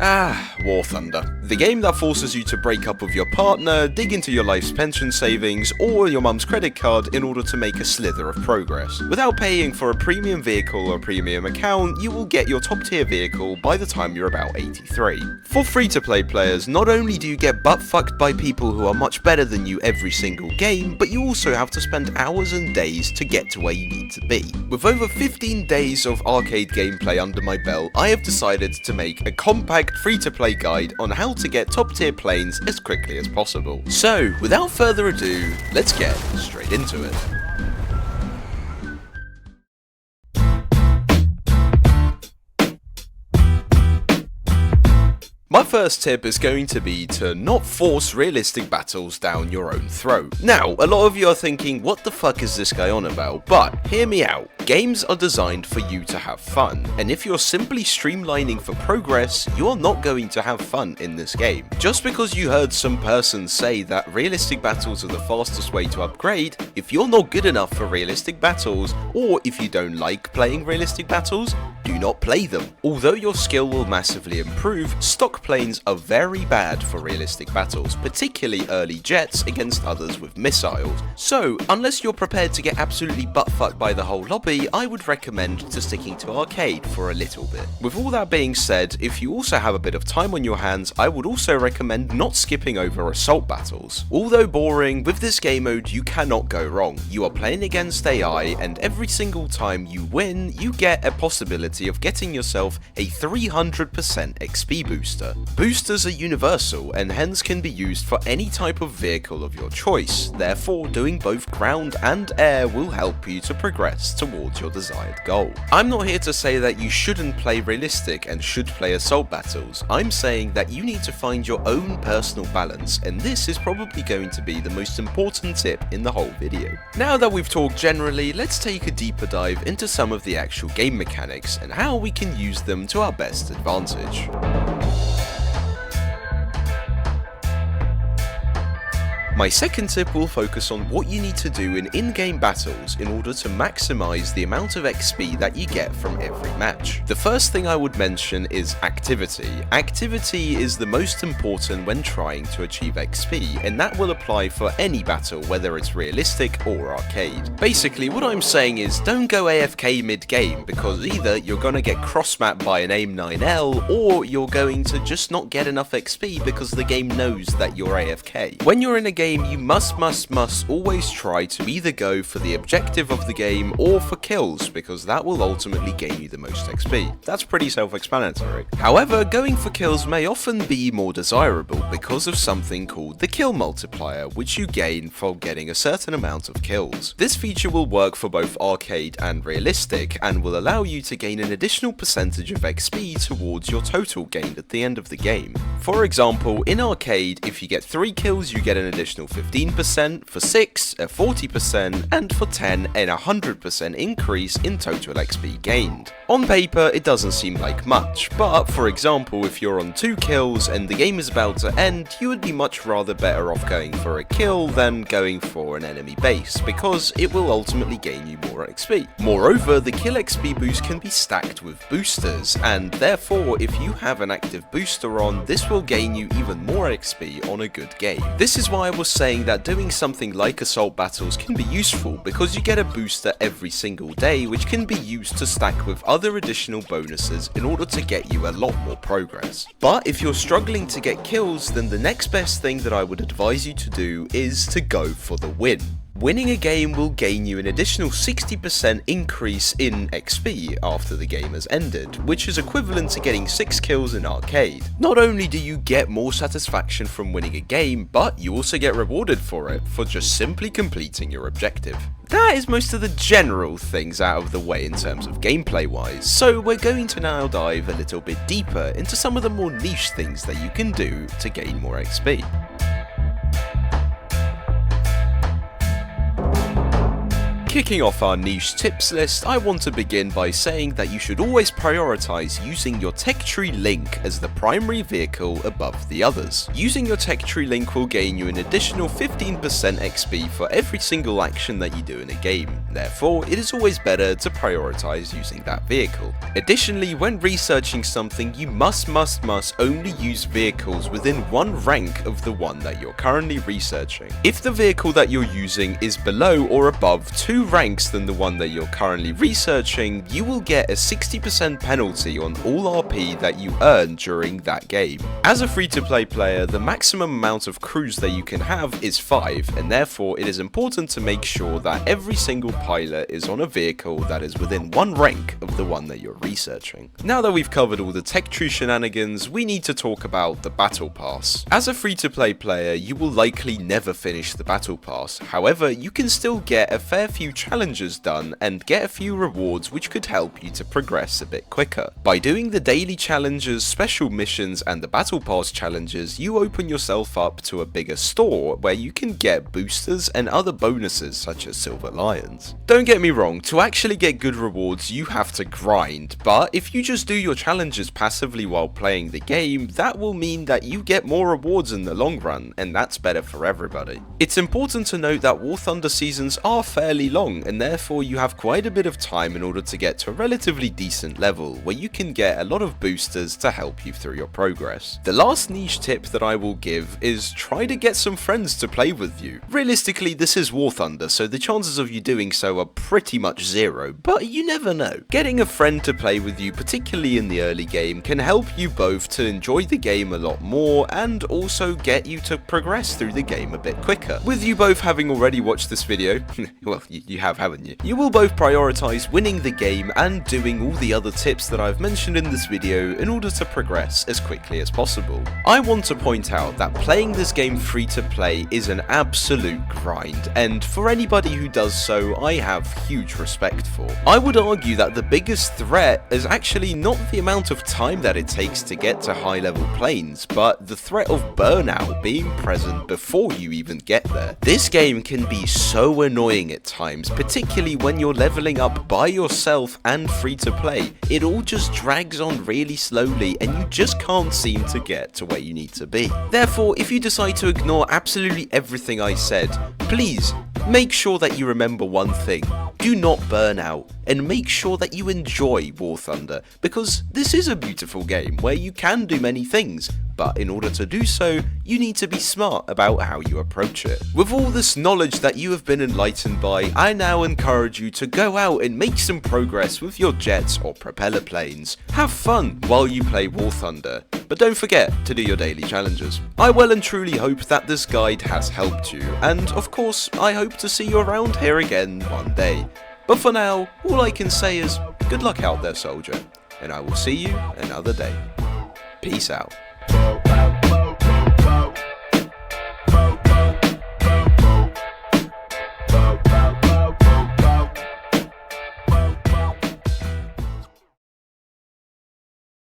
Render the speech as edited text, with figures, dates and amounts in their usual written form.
Warthunder. The game that forces you to break up with your partner, dig into your life's pension savings, or your mum's credit card in order to make a slither of progress. Without paying for a premium vehicle or premium account, you will get your top tier vehicle by the time you're about 83. For free-to-play players, not only do you get butt-fucked by people who are much better than you every single game, but you also have to spend hours and days to get to where you need to be. With over 15 days of arcade gameplay under my belt, I have decided to make a compact free-to-play guide on how to get top-tier planes as quickly as possible. So, without further ado, let's get straight into it. My first tip is going to be to not force realistic battles down your own throat. Now, a lot of you are thinking, what the fuck is this guy on about? But, hear me out. Games are designed for you to have fun, and if you're simply streamlining for progress, you are not going to have fun in this game. Just because you heard some person say that realistic battles are the fastest way to upgrade, if you're not good enough for realistic battles, or if you don't like playing realistic battles, do not play them. Although your skill will massively improve, stock planes are very bad for realistic battles, particularly early jets against others with missiles. So, unless you're prepared to get absolutely butt-fucked by the whole lobby, I would recommend to sticking to arcade for a little bit. With all that being said, if you also have a bit of time on your hands, I would also recommend not skipping over assault battles. Although boring, with this game mode you cannot go wrong. You are playing against AI, and every single time you win, you get a possibility of getting yourself a 300% XP booster. Boosters are universal and hence can be used for any type of vehicle of your choice, therefore doing both ground and air will help you to progress towards your desired goal. I'm not here to say that you shouldn't play realistic and should play assault battles. I'm saying that you need to find your own personal balance, and this is probably going to be the most important tip in the whole video. Now that we've talked generally, let's take a deeper dive into some of the actual game mechanics and how we can use them to our best advantage. My second tip will focus on what you need to do in in-game battles in order to maximize the amount of XP that you get from every match. The first thing I would mention is activity. Activity is the most important when trying to achieve XP, and that will apply for any battle, whether it's realistic or arcade. Basically, what I'm saying is don't go AFK mid-game, because either you're gonna get cross-mapped by an AIM-9L, or you're going to just not get enough XP because the game knows that you're AFK. When you're in a game, you must always try to either go for the objective of the game or for kills, because that will ultimately gain you the most XP. That's pretty self-explanatory. However, going for kills may often be more desirable because of something called the kill multiplier, which you gain for getting a certain amount of kills. This feature will work for both arcade and realistic, and will allow you to gain an additional percentage of XP towards your total gained at the end of the game. For example, in arcade, if you get 3 kills, you get an additional 15%, for 6 a 40%, and for 10 an 100% increase in total XP gained. On paper it doesn't seem like much, but for example if you're on 2 kills and the game is about to end, you would be much rather better off going for a kill than going for an enemy base, because it will ultimately gain you more XP. Moreover, the kill XP boost can be stacked with boosters, and therefore if you have an active booster on, this will gain you even more XP on a good game. This is why I was saying that doing something like assault battles can be useful, because you get a booster every single day which can be used to stack with other additional bonuses in order to get you a lot more progress. But if you're struggling to get kills, then the next best thing that I would advise you to do is to go for the win. Winning a game will gain you an additional 60% increase in XP after the game has ended, which is equivalent to getting 6 kills in arcade. Not only do you get more satisfaction from winning a game, but you also get rewarded for it, for just simply completing your objective. That is most of the general things out of the way in terms of gameplay wise, so we're going to now dive a little bit deeper into some of the more niche things that you can do to gain more XP. Kicking off our niche tips list, I want to begin by saying that you should always prioritize using your tech tree link as the primary vehicle above the others. Using your tech tree link will gain you an additional 15% XP for every single action that you do in a game, therefore it is always better to prioritize using that vehicle. Additionally, when researching something, you must only use vehicles within one rank of the one that you're currently researching. If the vehicle that you're using is below or above 2 ranks than the one that you're currently researching, you will get a 60% penalty on all RP that you earn during that game. As a free-to-play player, the maximum amount of crews that you can have is 5, and therefore it is important to make sure that every single pilot is on a vehicle that is within 1 rank of the one that you're researching. Now that we've covered all the tech tree shenanigans, we need to talk about the battle pass. As a free-to-play player, you will likely never finish the battle pass, however you can still get a fair few challenges done and get a few rewards which could help you to progress a bit quicker. By doing the daily challenges, special missions and the battle pass challenges, you open yourself up to a bigger store where you can get boosters and other bonuses such as silver lions. Don't get me wrong, to actually get good rewards you have to grind, but if you just do your challenges passively while playing the game, that will mean that you get more rewards in the long run, and that's better for everybody. It's important to note that Warthunder seasons are fairly long, and therefore you have quite a bit of time in order to get to a relatively decent level where you can get a lot of boosters to help you through your progress. The last niche tip that I will give is try to get some friends to play with you. Realistically, this is Warthunder, so the chances of you doing so are pretty much 0, but you never know. Getting a friend to play with you, particularly in the early game, can help you both to enjoy the game a lot more and also get you to progress through the game a bit quicker. With you both having already watched this video, well, you have, haven't you? You will both prioritize winning the game and doing all the other tips that I've mentioned in this video in order to progress as quickly as possible. I want to point out that playing this game free to play is an absolute grind, and for anybody who does so, I have huge respect for. I would argue that the biggest threat is actually not the amount of time that it takes to get to high level planes, but the threat of burnout being present before you even get there. This game can be so annoying at times, particularly when you're leveling up by yourself and free to play. It all just drags on really slowly and you just can't seem to get to where you need to be. Therefore, if you decide to ignore absolutely everything I said, please make sure that you remember one thing: do not burn out, and make sure that you enjoy Warthunder, because this is a beautiful game where you can do many things, but in order to do so, you need to be smart about how you approach it. With all this knowledge that you have been enlightened by, I now encourage you to go out and make some progress with your jets or propeller planes. Have fun while you play Warthunder, but don't forget to do your daily challenges. I well and truly hope that this guide has helped you, and of course, I hope to see you around here again one day. But for now, all I can say is good luck out there, soldier, and I will see you another day. Peace out.